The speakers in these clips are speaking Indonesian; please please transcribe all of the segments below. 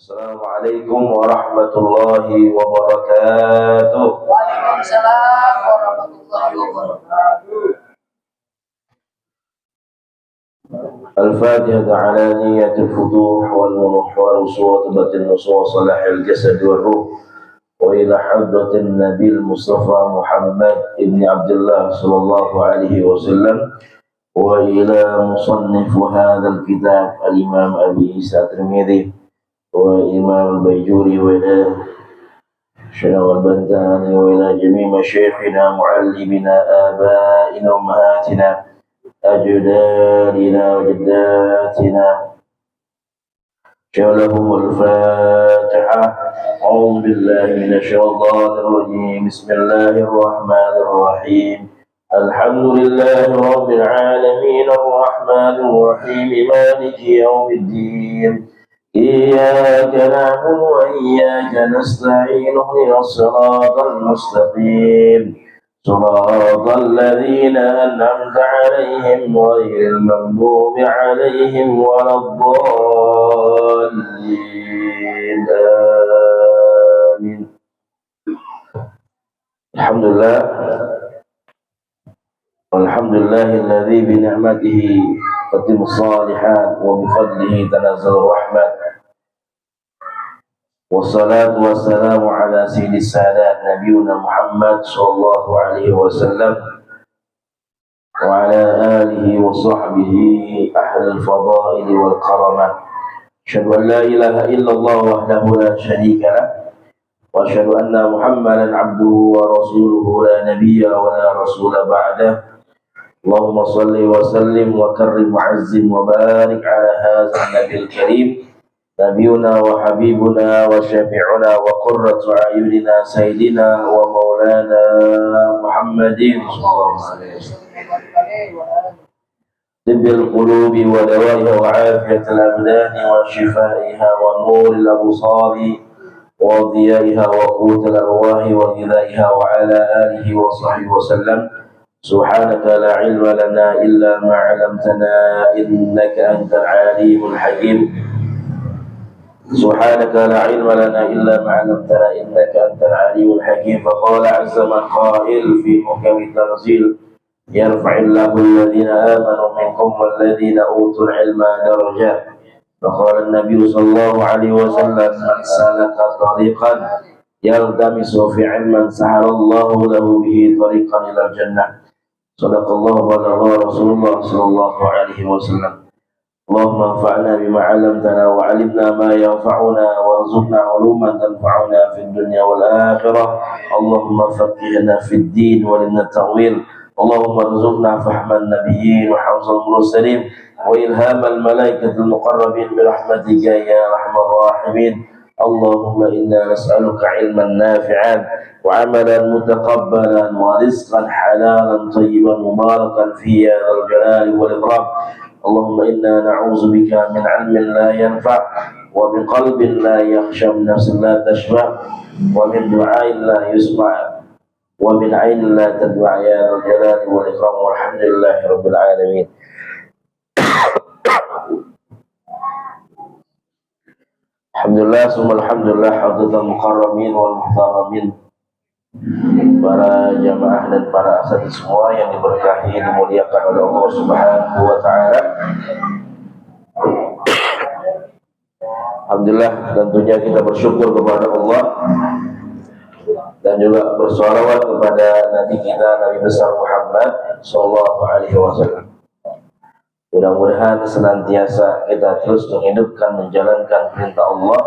Assalamualaikum warahmatullahi wabarakatuh. Waalaikumsalam warahmatullahi wabarakatuh. الفاتحة على نية الفتوح والمنح والوصوة النصوص صلاح الجسد والروح وإلى حضرة النبي المصطفى محمد ابن عبد الله صلى الله عليه وسلم وإلى مصنف هذا الكتاب الإمام أبي عيسى الترمذي وإمام البيجوري وإلى شيخ البنداني وإلى جميع مشايخنا معلمنا آبائنا وأمهاتنا أجدادنا وجداتنا لهم الفاتحة. أعوذ بالله من الشيطان الرجيم. بسم الله الرحمن الرحيم. الحمد لله رب العالمين الرحمن الرحيم مالك يوم الدين إياك نعبد وإياك نستعين اهدنا الصراط المستقيم صراط الذين أنعمت عليهم غير المغضوب عليهم ولا الضالين آمين. Alhamdulillah walhamdulillah alladzi bi ni'matihi tatimmu shalihat wa bi fadlihi tanazzalu rahmat. Wassalatu wassalamu ala sayyidis sadat nabiyuna Muhammad sallallahu alaihi wasallam wa ala alihi wa sahbihi ahlul fadail wal karamah. Asyhadu an la ilaha illallah wahdahu la syarika lah wa asyhadu anna Muhammadan abduhu wa rasuluhu la nabiyya wa la rasula ba'dah. Allahumma salli wa sallim wa karrim wa azzim wa barik ala hadzal nabiyil karim نبينا وحبيبنا وشفيعنا وقرة أعيننا سيدنا ومولانا محمد صلى الله عليه وسلم طب القلوب ودوائها وعافية الأبدان وشفائها ونور الأبصار وضيائها وقوت الأرواح وغذائها وعلى آله وصحبه وسلم. سبحانك لا علم لنا إلا ما علمتنا إنك أنت العليم الحكيم. سبحانك لا علم لنا إلا ما علمتنا إنك أنت العليم الحكيم. فقال عز من قائل في محكم التنزيل يرفع الله الذين آمنوا منكم والذين أوتوا العلم درجات. فقال النبي صلى الله عليه وسلم من سلك طريقا يلتمس في علما سهل الله له به طريقا إلى الجنة. صدق الله وبلغ رسول الله صلى الله عليه وسلم. اللهم انفعنا بما علمتنا وعلمنا ما ينفعنا وارزقنا علوما تنفعنا في الدنيا والآخرة. اللهم فقهنا في الدين ولنا التأويل. اللهم ارزقنا فهم النبيين وحفظ المرسلين وإلهام الملائكة المقربين برحمتك يا أرحم الراحمين. اللهم إنا نسألك علما نافعا وعملا متقبلا ورزقا حلالا طيبا مباركا فيه يا ذا الجلال والإكرام. اللهم إنا نعوذ بك من علم لا ينفع ومن قلب لا يخشى ومن نفس لا تشبع ومن دعاء لا يسمع ومن عين لا تدمع يا ذا الجلال والإكرام. والحمد لله رب العالمين. Alhamdulillah summa alhamdulillah hadratul mukarramin wal muhtaramin, para jamaah dan para asatidz semua yang diberkahi dimuliakan oleh Allah Subhanahu wa taala. Alhamdulillah, tentunya kita bersyukur kepada Allah dan juga bersolawat kepada Nabi kita, Nabi besar Muhammad sallallahu alaihi wasallam. Mudah-mudahan senantiasa kita terus menghidupkan, menjalankan perintah Allah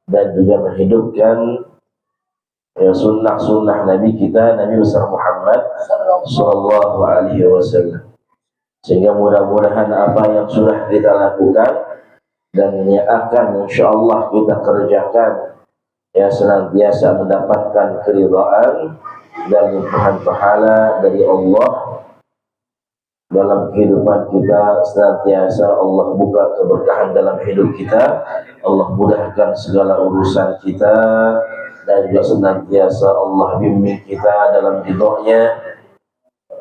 dan juga menghidupkan sunnah-sunnah Nabi kita, Nabi besar Muhammad sallallahu alaihi wasallam. Sehingga mudah-mudahan apa yang sudah kita lakukan dan yang akan insyaallah kita kerjakan senantiasa mendapatkan keridhaan dan limpahan pahala dari Allah dalam kehidupan kita. Senantiasa Allah buka keberkahan dalam hidup kita, Allah mudahkan segala urusan kita, dan juga senantiasa Allah bimbing kita dalam ridhonya,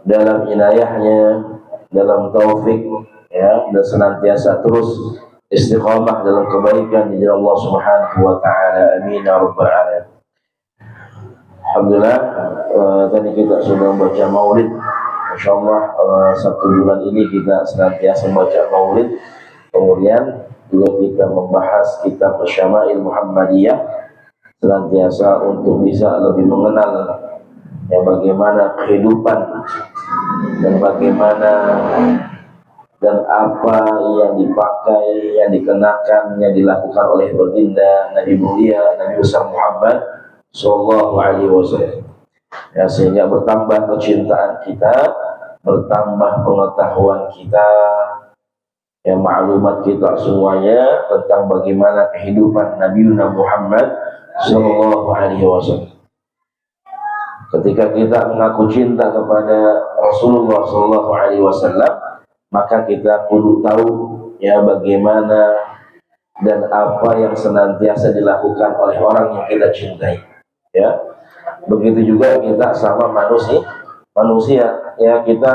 dalam inayahnya, dalam taufik dan senantiasa terus istiqamah dalam kebaikan di jalan Allah Subhanahu wa taala. Amin ya rabbal alamin. Alhamdulillah, tadi kita sudah baca maulid. Insyaallah satu bulan ini kita senantiasa baca maulid. Kemudian juga kita membahas kitab Syama'il Muhammadiyah, senantiasa untuk bisa lebih mengenal ya bagaimana kehidupan dan bagaimana dan apa yang dipakai, yang dikenakan, yang dilakukan oleh baginda Nabi mulia Nabi besar Muhammad sallallahu alaihi wasallam. Ya, sehingga bertambah kecintaan kita, bertambah pengetahuan kita, ya maklumat kita semuanya tentang bagaimana kehidupan Nabi Muhammad sallallahu alaihi wasallam. Ketika kita mengaku cinta kepada Rasulullah sallallahu alaihi wasallam, maka kita kudu tahu ya bagaimana dan apa yang senantiasa dilakukan oleh orang yang kita cintai. Ya, begitu juga kita sama manusia. Ya, kita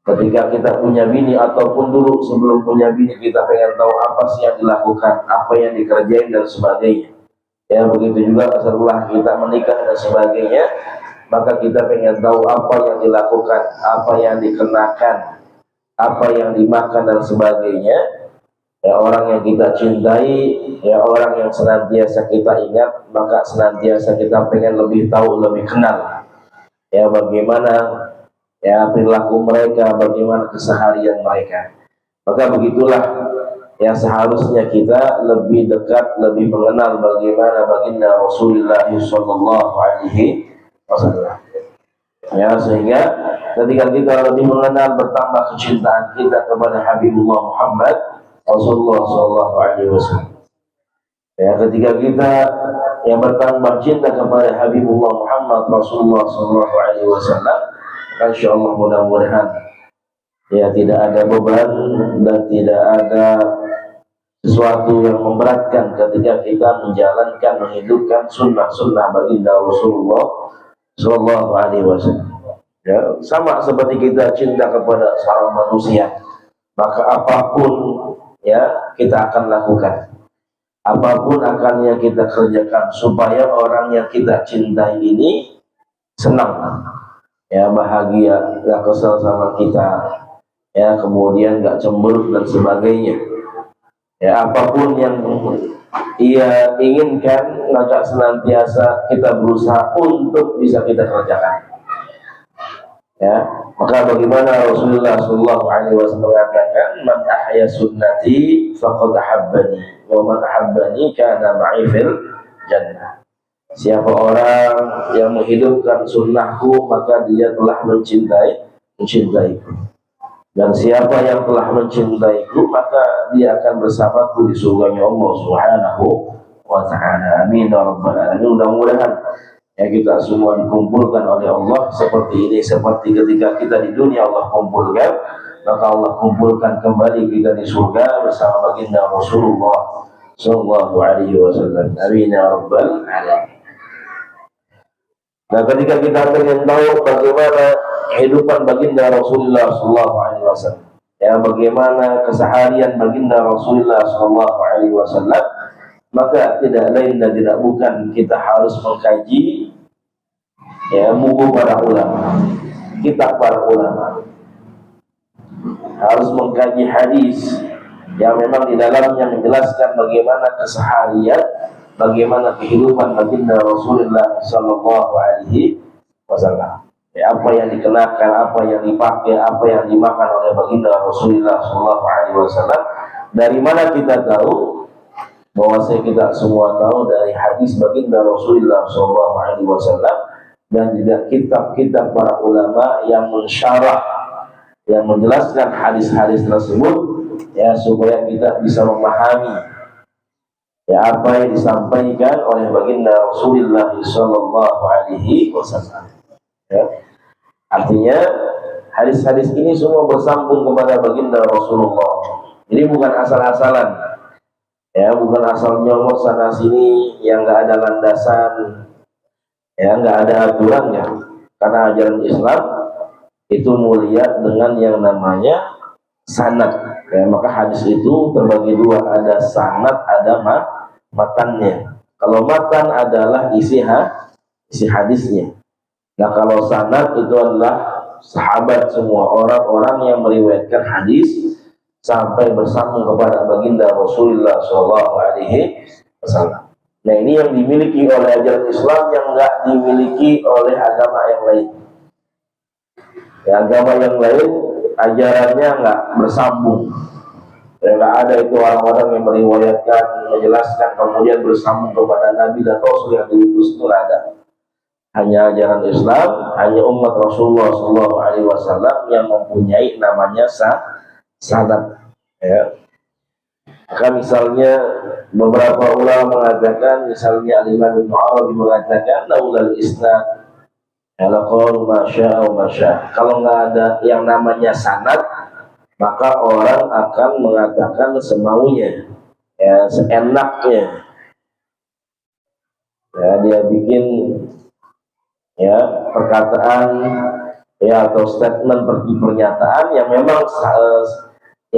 ketika kita punya bini ataupun dulu sebelum punya bini kita pengen tahu apa sih yang dilakukan, apa yang dikerjain dan sebagainya. Ya, begitu juga setelah kita menikah dan sebagainya, maka kita pengen tahu apa yang dilakukan, apa yang dikenakan, apa yang dimakan dan sebagainya. Ya, orang yang kita cintai, ya orang yang senantiasa kita ingat, maka senantiasa kita pengen lebih tahu, lebih kenal. Ya, bagaimana ya perilaku mereka, bagaimana keseharian mereka. Maka begitulah yang seharusnya kita lebih dekat, lebih mengenal bagaimana baginda Rasulullah sallallahu alaihi wasallam. Ya, sehingga ketika kita lebih mengenal, bertambah kecintaan kita kepada Habibullah Muhammad Rasulullah sallallahu alaihi wasallam. Ya, ketika kita yang bertambah cinta kepada Habibullah Muhammad Rasulullah sallallahu alaihi wasallam, insyaallah mudah-mudahan ya tidak ada beban dan tidak ada sesuatu yang memberatkan ketika kita menjalankan, menghidupkan sunnah-sunnah baginda Rasulullah sallallahu alaihi wasallam. Ya, sama seperti kita cinta kepada seorang manusia, maka apapun ya kita akan lakukan, apapun akan yang kita kerjakan supaya orang yang kita cintai ini senang, ya bahagia, gak kesal sama kita, ya kemudian gak cemberut dan sebagainya. Ya, apapun yang ia inginkan, maka senantiasa kita berusaha untuk bisa kita kerjakan. Ya, maka bagaimana Rasulullah sallallahu alaihi wasallam mengatakan, "Man ahya sunnati faqad ahabbani, wa man ahabbani kana ma'i fil jannah." Siapa orang yang menghidupkan sunnahku, maka dia telah mencintaiku. Dan siapa yang telah mencintaiku, maka dia akan bersamaku di surganya Allah Subhanahu wa ta'ala. Amin ya rabbal alamin. Mudah-mudahan ya kita semua dikumpulkan oleh Allah seperti ini, seperti ketika kita di dunia Allah kumpulkan, maka Allah kumpulkan kembali kita di surga bersama baginda Rasulullah sallallahu alaihi wasallam. Amin ya rabbal alamin. Nah, ketika kita ingin tahu bagaimana kehidupan baginda Rasulullah sallallahu alaihi wasallam, ya bagaimana keseharian baginda Rasulullah sallallahu alaihi wasallam, maka tidak lain dan tidak bukan kita harus mengkaji ya buku para ulama, kitab para ulama, harus mengkaji hadis yang memang di dalamnya menjelaskan bagaimana keseharian, bagaimana kehidupan baginda Rasulullah sallallahu alaihi wasallam. Ya, apa yang dikenakan, apa yang dipakai, apa yang dimakan oleh baginda Rasulullah sallallahu alaihi wasallam. Dari mana kita tahu? Bahwasanya kita semua tahu dari hadis baginda Rasulullah sallallahu alaihi wasallam dan juga kitab-kitab para ulama yang mensyarah, yang menjelaskan hadis-hadis tersebut, ya supaya kita bisa memahami ya apa yang disampaikan oleh baginda Rasulullah sallallahu alaihi wasallam. Ya. Artinya hadis-hadis ini semua bersambung kepada baginda Rasulullah. Jadi bukan asal-asalan, ya bukan asal nyomot sana sini yang nggak ada landasan, ya nggak ada aturannya. Karena ajaran Islam itu mulia dengan yang namanya sanad. Ya, maka hadis itu terbagi dua, ada sanad, ada matannya. Kalau matan adalah isi hadisnya. Nah, kalau sanad itu adalah sahabat semua, orang-orang yang meriwayatkan hadis sampai bersambung kepada baginda Rasulullah Shallallahu Alaihi Wasallam. Nah, ini yang dimiliki oleh ajaran Islam yang enggak dimiliki oleh agama yang lain. Ya, agama yang lain ajarannya enggak bersambung. Ya, enggak ada itu orang-orang yang meriwayatkan, menjelaskan, kemudian bersambung kepada Nabi dan Rasul yang diutus, itu ada. Hanya ajaran Islam, hanya umat Rasulullah Shallallahu Alaihi Wasallam yang mempunyai namanya sanad. Ya. Maka misalnya beberapa ulama mengatakan, misalnya Al-Imam Ibnu Arabi mengatakan, laulal isnad laqalu ma syaa wa ma syaa. Kalau nggak ada yang namanya sanad, maka orang akan mengatakan semaunya, ya, seenaknya. Ya, dia bikin ya perkataan ya atau statement pernyataan yang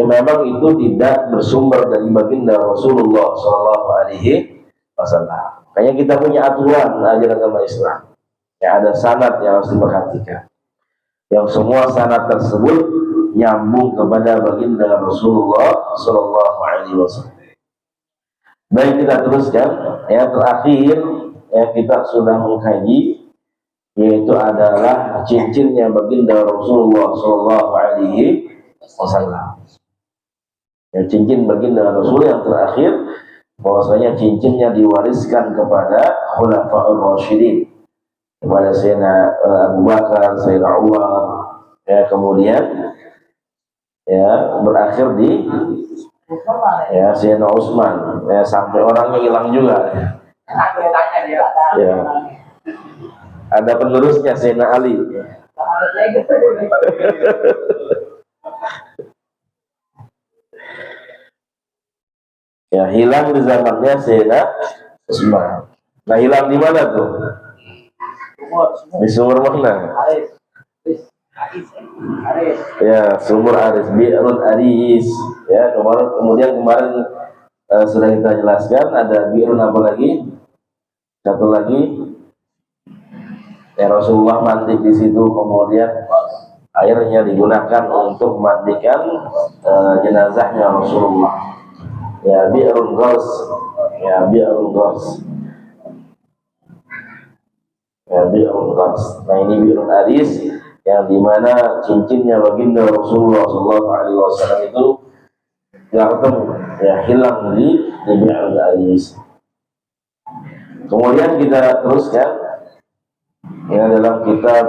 memang itu tidak bersumber dari baginda Rasulullah Shallallahu Alaihi Wasallam. Makanya kita punya aturan ajaran agama Islam. Ya, ada sanad yang harus diperhatikan. Yang semua sanad tersebut nyambung kepada baginda Rasulullah Shallallahu Alaihi Wasallam. Baik, kita teruskan. Ya, terakhir ya kita sudah mengkaji, yaitu adalah cincinnya baginda Rasulullah Shallallahu Alaihi Wasallam. Ya, cincin baginda Rasul yang terakhir, bahwasanya cincinnya diwariskan kepada Khulafaur Rasyidin, kepada Sayyidina Abu Bakar, Sayyidina Umar, ya, kemudian ya berakhir di ya Sayyidina Utsman, ya, sampai orangnya hilang juga. Ya. Ada penerusnya Sayyidina Ali. Ya, hilang di zamannya Sayyidina Utsman. Nah, hilang di mana tuh? Di sumur mana? Ya, sumur Aris, Bi'run Aris. Ya, kemudian sudah kita jelaskan ada Bi'run apa lagi? Satu lagi. Ya, Rasulullah mandi di situ, kemudian airnya digunakan untuk memandikan jenazahnya Rasulullah. Ya, Bi'rul Ghars. Ya, Bi'rul Ghars. Ya, Bi'rul Ghars. Nah, ini Bi'rul Aris yang dimana cincinnya baginda Rasulullah SAW itu tidak ketemu, ya, hilang di Bi'rul Aris. Kemudian kita teruskan ya dalam kitab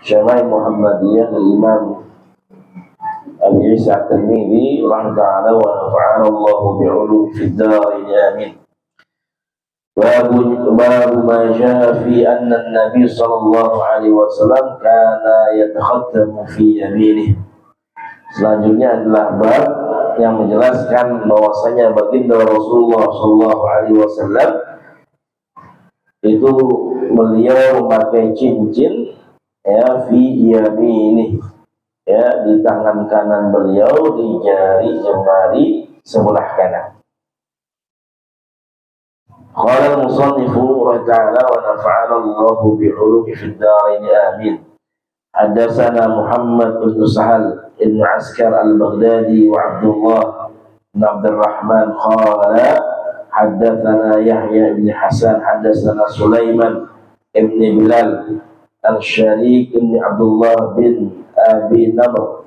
Syama'il Muhammadiyah Imam Abi Isa At-Tirmidzi rahimahullah ta'ala wa nafa'ana Allahu bi'ulum fid darin amin. Babu ma jaa fi anna an-nabiy sallallahu alaihi wasallam kana yatakhattamu fi yaminih. Selanjutnya adalah bab yang menjelaskan bahwasanya baginda Rasulullah sallallahu alaihi wasallam itu beliau memakai cincin ya fi yaminih, ya, di tangan kanan beliau, di jari jemari sebelah kanan. Qala al-musannifu ta'ala wa nafa'ana Allahu bi'uluhi fid darin amin. Hadatsana Muhammad bin Sahal bin Askar al-Baghdadi wa Abdullah bin Abdurrahman qala haddatsana Yahya bin Hasan hadatsana Sulaiman ibn Bilal al-Sharik bin Abdullah bin Abi Namr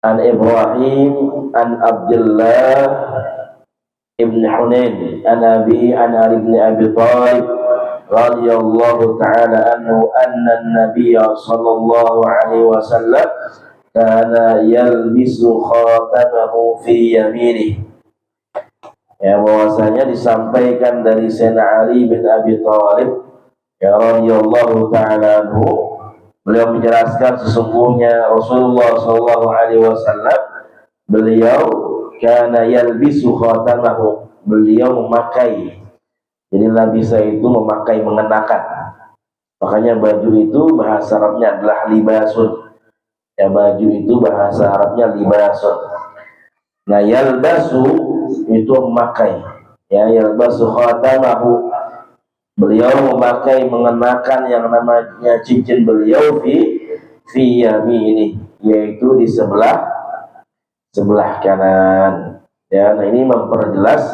an Ibrahim an Abdullah ibn Hunain an Ali ibn Abi Thalib radhiyallahu ta'ala anhu anna an-nabiy sallallahu alaihi wasallam kana yalbisu khatamahu fi yaminih. Ya, bahwasanya disampaikan dari Sayyidina Ali bin Abi Thalib ya radhiyallahu ta'ala anhu, beliau menjelaskan sesungguhnya Rasulullah sallallahu alaihi wasallam beliau kana yalbisu khatamahu, beliau memakai. Jadi labisa itu memakai, mengenakan. Makanya baju itu bahasa Arabnya adalah libasun. Ya, baju itu bahasa Arabnya libasun. Nah, yalbasu itu memakai. Ya, yalbasu khatamahu. Beliau memakai, mengenakan yang namanya cincin beliau fi yamini, yaitu di sebelah kanan. Ya, nah ini memperjelas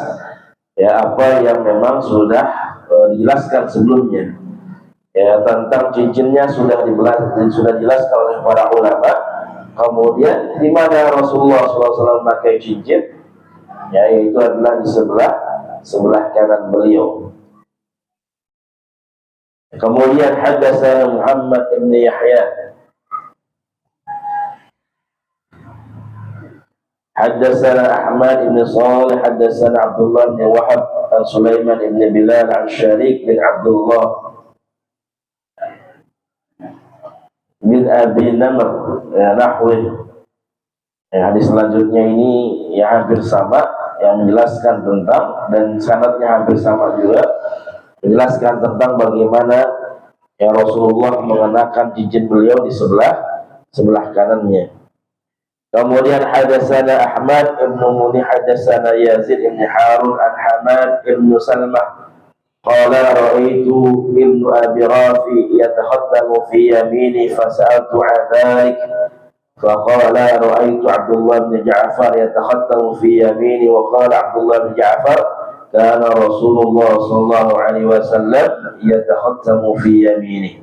ya apa yang memang sudah dijelaskan sebelumnya. Ya, tentang cincinnya sudah dijelaskan oleh para ulama. Kemudian di mana Rasulullah SAW memakai cincin, ya, yaitu adalah di sebelah kanan beliau. Kemudian hadatsana Muhammad ibn Yahya, hadatsana Ahmad ibn Salih, hadatsana Abdullah bin Wahab an Sulaiman ibn Bilal an Syarik bin Abdullah bin Abi Namr, ya, nahwi. Ya, hadis selanjutnya ini ya hampir sama, yang menjelaskan tentang, dan sanadnya hampir sama juga, menjelaskan tentang bagaimana ya Rasulullah mengenakan cincin beliau di sebelah kanannya. Kemudian hadatsana Ahmad ibn Munih, hadatsana Yazid ibn Harun an Hamad ibn Salmah qala ra'aitu ibnu Abi Rafi yatakhattamu fi yamini fasa'altu 'an dhalik faqala ra'aitu Abdullah bin Ja'far yatakhattamu fi yamini wa qala Abdullah bin Ja'far kana Rasulullah sallallahu alaihi wasallam yatakhattamu fi yamini.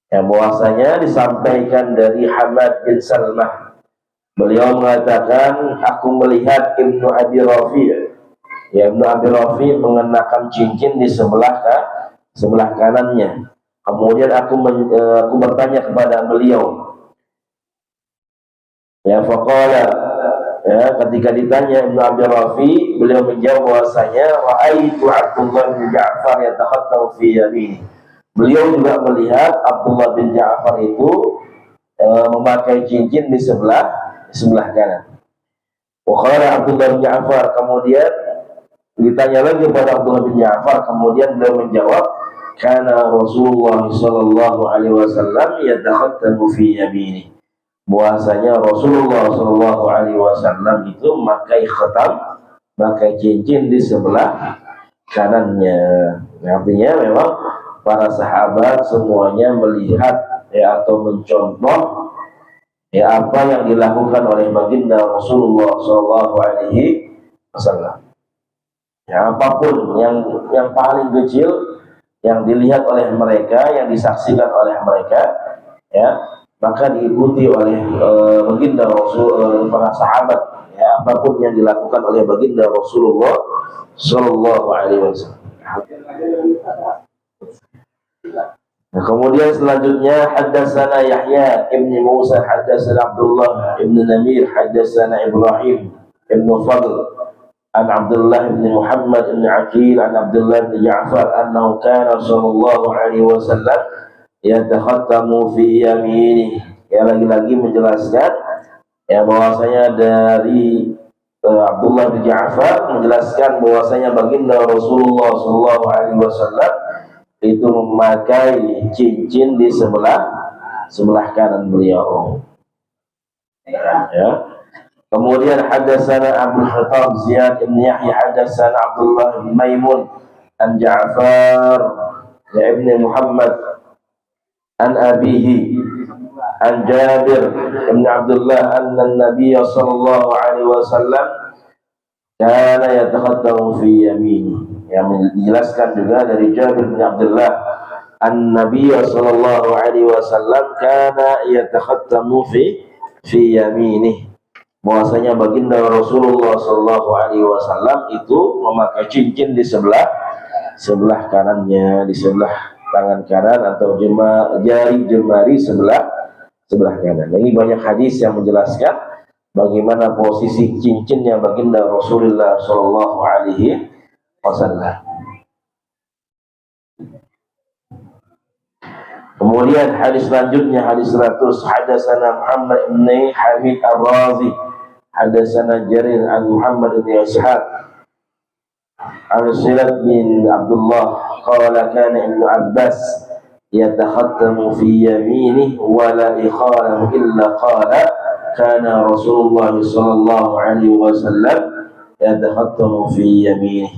Ya, bahwasanya disampaikan dari Hamad bin Salmah, beliau mengatakan aku melihat Ibnu Abi Rafi, ya, Ibnu Abi Rafi mengenakan cincin di sebelah kanannya. Kemudian aku bertanya kepada beliau, ya, faqala, ya, ketika ditanya Ibnu Abi Rafi, beliau menjawab bahwasanya ra'aitu Abdullah bin Ja'far yatakhattamu fi yamini. Beliau juga melihat Abdullah bin Ja'far itu memakai cincin di sebelah kanan. Wa Abdullah bin Ja'far, kemudian ditanya lagi kepada Abdullah bin Ja'far, kemudian beliau menjawab kana Rasulullah sallallahu alaihi wasallam yatakhattamu fi yamini. Bahwasanya Rasulullah sallallahu alaihi wasallam itu memakai khatam, memakai cincin di sebelah kanannya. Artinya memang para sahabat semuanya melihat, ya, atau mencontoh, ya, apa yang dilakukan oleh baginda Rasulullah sallallahu alaihi wasallam. Ya, apapun yang paling kecil yang dilihat oleh mereka, yang disaksikan oleh mereka, ya, maka diikuti oleh baginda Rasul, para sahabat, ya, apapun yang dilakukan oleh baginda Rasulullah sallallahu alaihi wasallam. Nah, kemudian selanjutnya hadatsana Yahya ibn Musa, hadatsana Abdullah ibn Namir, hadatsana Ibrahim ibn Fadl an Abdullah ibn Muhammad ibn Aqil an Abdullah ibn Ja'far annahu kana sallallahu alaihi wasallam yatakhattamu fi yamini. Ya, lagi-lagi menjelaskan, ya, bahwasanya dari Abdullah bin Ja'far menjelaskan bahwasanya baginda Rasulullah sallallahu alaihi wasallam itu memakai cincin di sebelah kanan beliau. Ya. Kemudian hadatsana Abu Khattab Ziyad bin Yahya, hadatsana Abdullah bin Maimun an Ja'far ibn Muhammad an abihi an Jabir bin Abdullah anna an-nabiy sallallahu alaihi wasallam kana yatakhattamu fi yamini. Yang menjelaskan juga dari Jabir bin Abdullah an-nabiy sallallahu alaihi wasallam kana yatakhattamu fi yamini, bahwasanya baginda Rasulullah sallallahu alaihi wasallam itu memakai cincin di sebelah kanannya, di sebelah tangan kanan atau jari jemari sebelah kanan. Ini banyak hadis yang menjelaskan bagaimana posisi cincinnya baginda Rasulullah sallallahu alaihi wasallam. Kemudian hadis selanjutnya, hadis 100, hadatsana Muhammad ibn Hamid Ar-Razi, hadatsana Jarir an Muhammad bin Ishaq an Silat bin Abdullah qala kana Ibnu Abbas yatakhattamu fi yaminih wa la ikhalahu illa qala kana Rasulullah sallallahu alaihi wasallam yatakhattamu fi yaminih.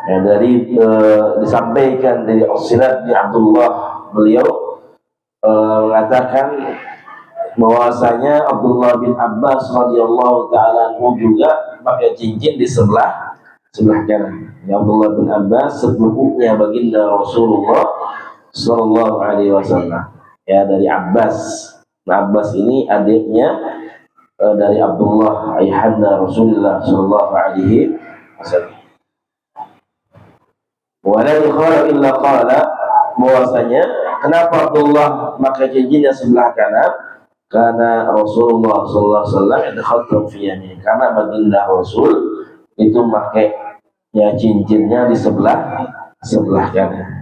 Ya, disampaikan dari As-Silat bin Abdullah, beliau mengatakan bahwasanya Abdullah bin Abbas radhiyallahu taala anhu juga pakai cincin di sebelah kanan. Ya, Abdullah bin Abbas sepupunya baginda Rasulullah sallallahu alaihi wasallam. Ya, dari Abbas. Nah, Abbas ini adiknya dari Abdullah ayahanda Rasulullah sallallahu alaihi wasallam. Wala yukhara illa qala, bahwasanya kenapa Abdullah pakai cincinnya sebelah kanan? Karena Rasulullah sallallahu alaihi wasallam yatakhattam fi yamin, karena baginda Rasul itu pakai ya cincinnya di sebelah kanan.